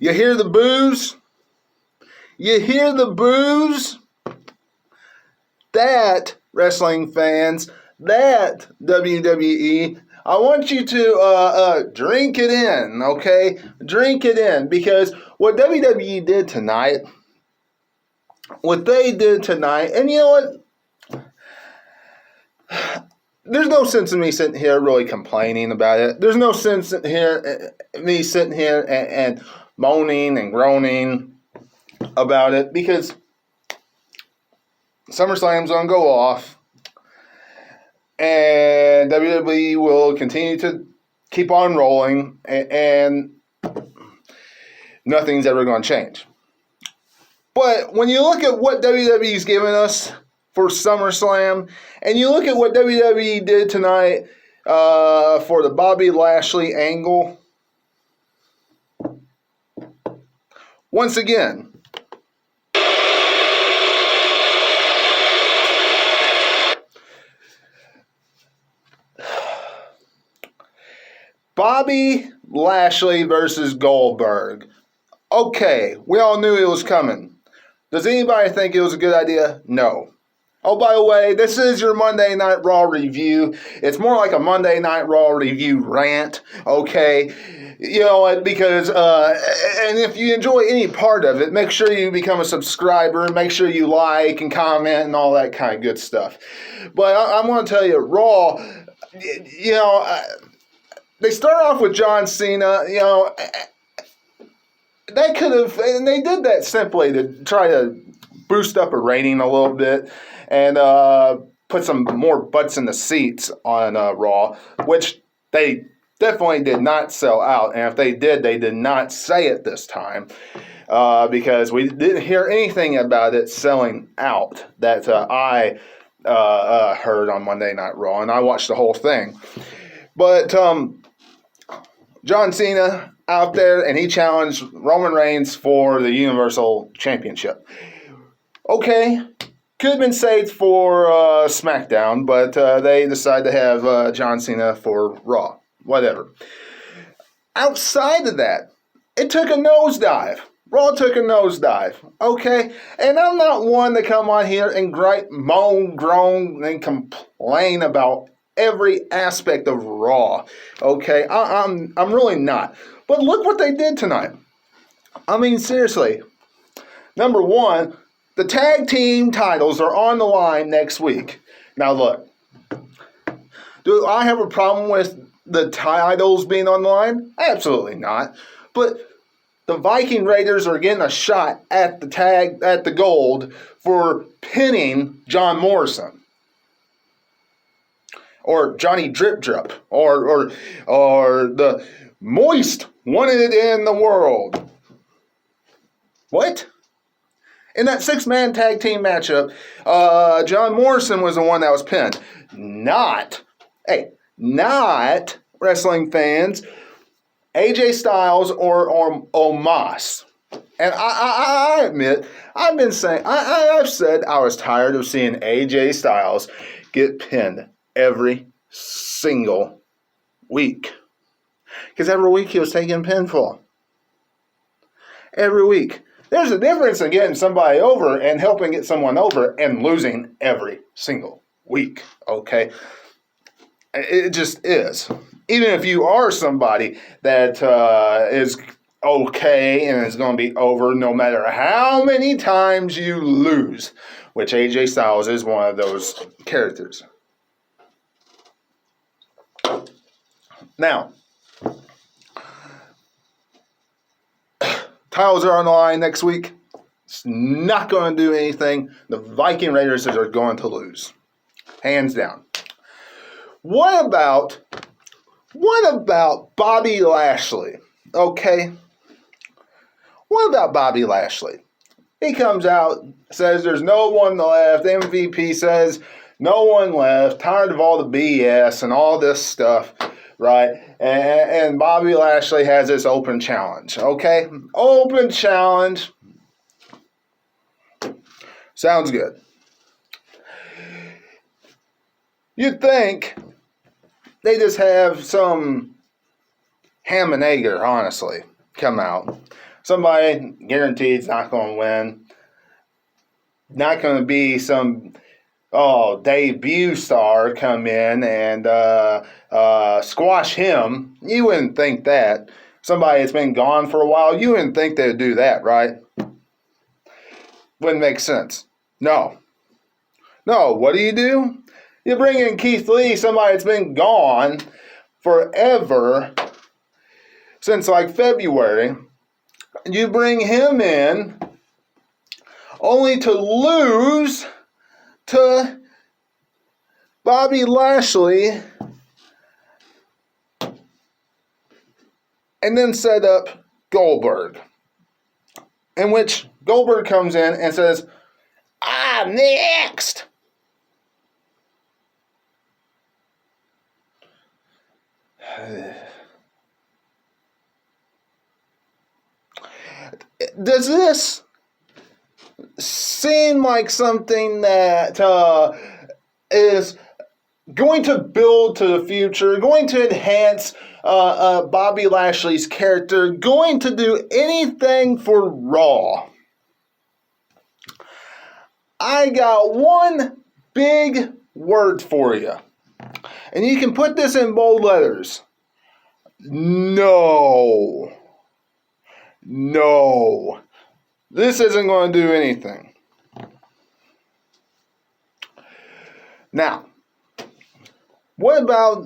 You hear the boos? You hear the boos? That, wrestling fans, that WWE, I want you to drink it in, okay? Drink it in, because what WWE did tonight, what they did tonight, and you know what? There's no sense in me sitting here really complaining about it. There's no sense in me sitting here and moaning and groaning about it, because SummerSlam's going to go off, and WWE will continue to keep on rolling, and nothing's ever going to change. But when you look at what WWE's given us for SummerSlam, and you look at what WWE did tonight for the Bobby Lashley angle, once again, Bobby Lashley versus Goldberg. Okay, we all knew it was coming. Does anybody think it was a good idea? No. Oh, by the way, this is your Monday Night Raw review. It's more like a Monday Night Raw review rant, okay? You know what, because, and if you enjoy any part of it, make sure you become a subscriber, make sure you like and comment and all that kind of good stuff. But I'm going to tell you, Raw, you know, they start off with John Cena, you know, they could have, and they did that simply to try to boost up a rating a little bit and put some more butts in the seats on Raw, which they definitely did not sell out. And if they did not say it this time, because we didn't hear anything about it selling out that I heard on Monday Night Raw, and I watched the whole thing. But John Cena out there, and he challenged Roman Reigns for the Universal Championship. Okay, could have been saved for SmackDown, but they decided to have John Cena for Raw. Whatever. Outside of that, it took a nosedive. Raw took a nosedive, okay? And I'm not one to come on here and gripe, moan, groan, and complain about every aspect of Raw, okay? I'm really not. But look what they did tonight. I mean, seriously. Number one, the tag team titles are on the line next week. Now look, do I have a problem with the titles being on the line? Absolutely not. But the Viking Raiders are getting a shot at the gold for pinning John Morrison. Or Johnny Drip Drip. Or the Moist wanted in the world. What? In that 6-man tag team matchup, John Morrison was the one that was pinned. Not wrestling fans, AJ Styles or Omos. And I admit, I've said I was tired of seeing AJ Styles get pinned every single week. Because every week he was taking pinfall. Every week. There's a difference in getting somebody over and helping get someone over and losing every single week, okay? It just is. Even if you are somebody that is okay and is going to be over no matter how many times you lose, which AJ Styles is one of those characters. Now, titles are on the line next week. It's not going to do anything. The Viking Raiders are going to lose. Hands down. What about Bobby Lashley? Okay. What about Bobby Lashley? He comes out, says there's no one left. MVP says no one left. Tired of all the BS and all this stuff. Right? And Bobby Lashley has this open challenge. Okay? Open challenge. Sounds good. You'd think they just have some ham and egger, honestly, come out. somebody guaranteed is not going to win. Not going to be some debut star come in and squash him. You wouldn't think that. Somebody that's been gone for a while, you wouldn't think they'd do that, right? Wouldn't make sense. No. What do? You bring in Keith Lee, somebody that's been gone forever, since like February. You bring him in only to lose to Bobby Lashley and then set up Goldberg, in which Goldberg comes in and says, "I'm next." Does this seem like something that is going to build to the future, going to enhance Bobby Lashley's character, going to do anything for Raw? I got one big word for you, and you can put this in bold letters. No. This isn't going to do anything. Now, what about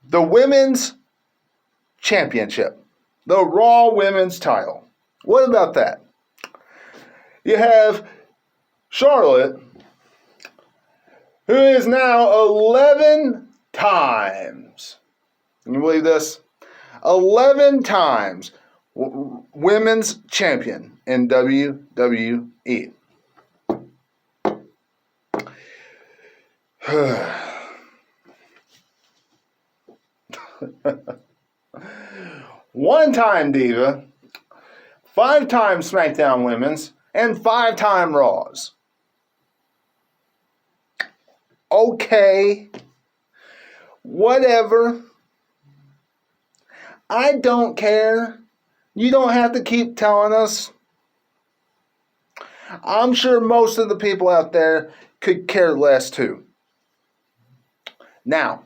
the women's championship? The Raw women's title. What about that? You have Charlotte, who is now 11 times. Can you believe this? 11 times women's champion in WWE. One-time diva, 5-time SmackDown Women's, and 5-time Raws. Okay, whatever. I don't care. You don't have to keep telling us. I'm sure most of the people out there could care less too. Now,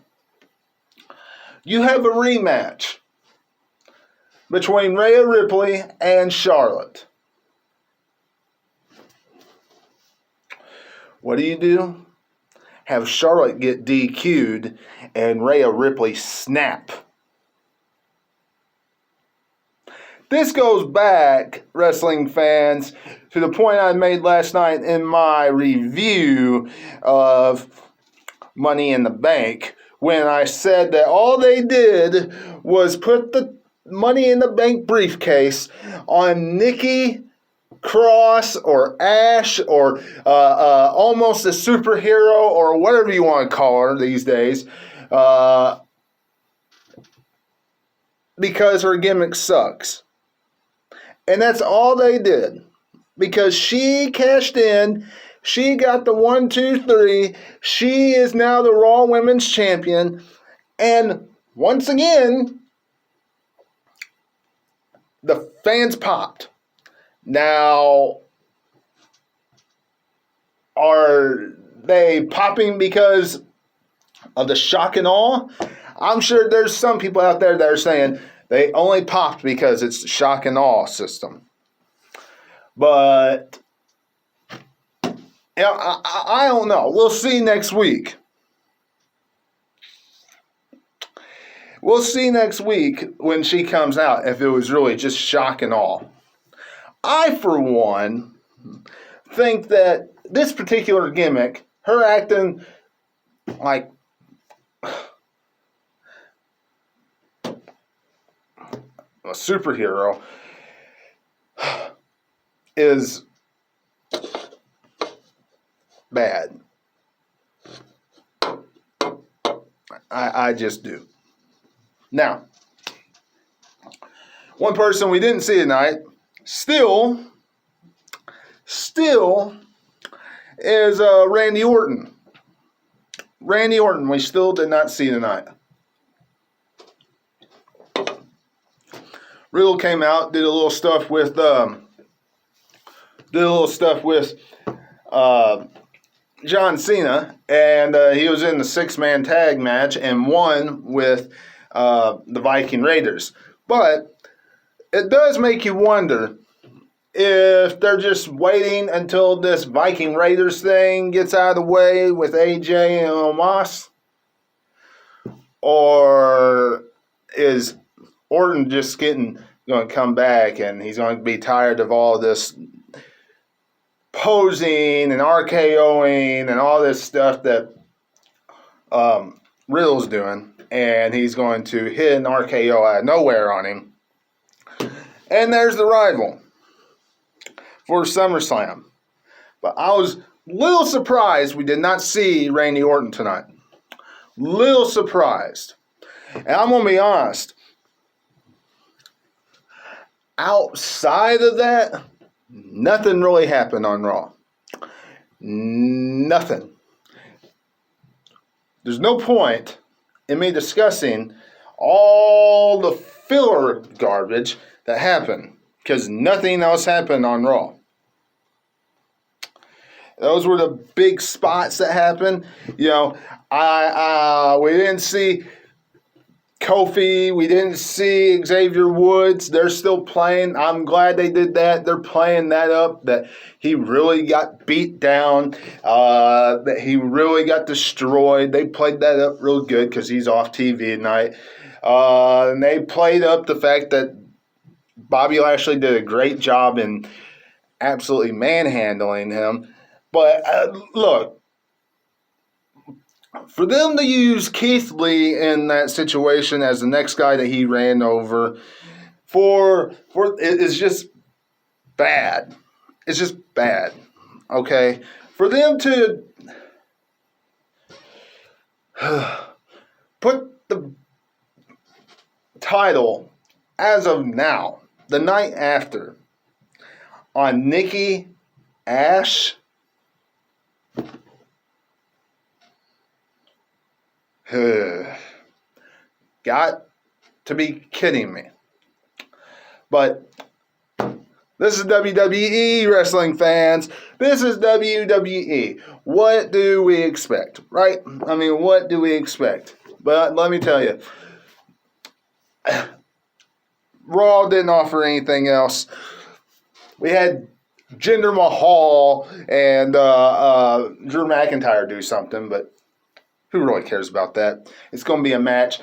you have a rematch between Rhea Ripley and Charlotte. What do? Have Charlotte get DQ'd and Rhea Ripley snap. This goes back, wrestling fans, to the point I made last night in my review of Money in the Bank, when I said that all they did was put the Money in the Bank briefcase on Nikki Cross or Ash or almost a superhero or whatever you want to call her these days, because her gimmick sucks. And that's all they did. Because she cashed in. She got the 1, 2, 3. She is now the Raw Women's Champion. And once again, the fans popped. Now, are they popping because of the shock and awe? I'm sure there's some people out there that are saying they only popped because it's the shock and awe system. But, I don't know. We'll see next week. We'll see next week when she comes out if it was really just shock and awe. I, for one, think that this particular gimmick, her acting like a superhero, is bad. I just do. Now, one person we didn't see tonight, still is Randy Orton. Randy Orton, we still did not see tonight. Riddle came out, did a little stuff with John Cena, and he was in the 6-man tag match and won with the Viking Raiders. But it does make you wonder if they're just waiting until this Viking Raiders thing gets out of the way with AJ and Omos, or is Orton just going to come back and he's going to be tired of all this posing and RKOing and all this stuff that Riddle's doing, and he's going to hit an RKO out of nowhere on him. And there's the rival for SummerSlam. But I was a little surprised we did not see Randy Orton tonight. Little surprised. And I'm going to be honest, outside of that, nothing really happened on Raw. Nothing. There's no point in me discussing all the filler garbage that happened, because nothing else happened on Raw. Those were the big spots that happened. You know, we didn't see Kofi. We didn't see Xavier Woods. They're still playing. I'm glad they did that. They're playing that up, that he really got beat down, that he really got destroyed. They played that up real good because he's off TV tonight. And they played up the fact that Bobby Lashley did a great job in absolutely manhandling him. But look, for them to use Keith Lee in that situation as the next guy that he ran over for is just bad. It's just bad. Okay? For them to put the title as of now, the night after, on Nikki Ash, got to be kidding me. But this is WWE, wrestling fans. This is WWE. What do we expect, right? I mean, what do we expect? But let me tell you, Raw didn't offer anything else. We had Jinder Mahal and Drew McIntyre do something, but who really cares about that? It's going to be a match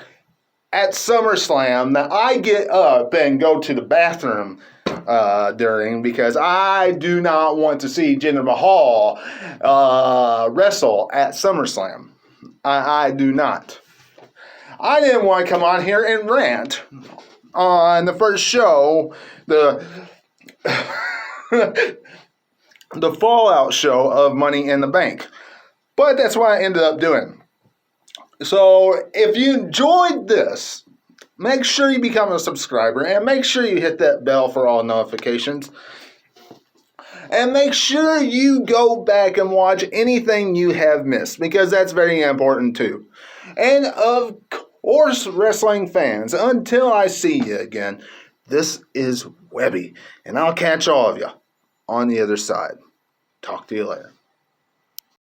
at SummerSlam that I get up and go to the bathroom during, because I do not want to see Jinder Mahal wrestle at SummerSlam. I do not. I didn't want to come on here and rant on the first show, the Fallout show of Money in the Bank. But that's what I ended up doing. So if you enjoyed this, make sure you become a subscriber and make sure you hit that bell for all notifications. And make sure you go back and watch anything you have missed, because that's very important too. And of course, wrestling fans, until I see you again, this is Webby, and I'll catch all of you on the other side. Talk to you later.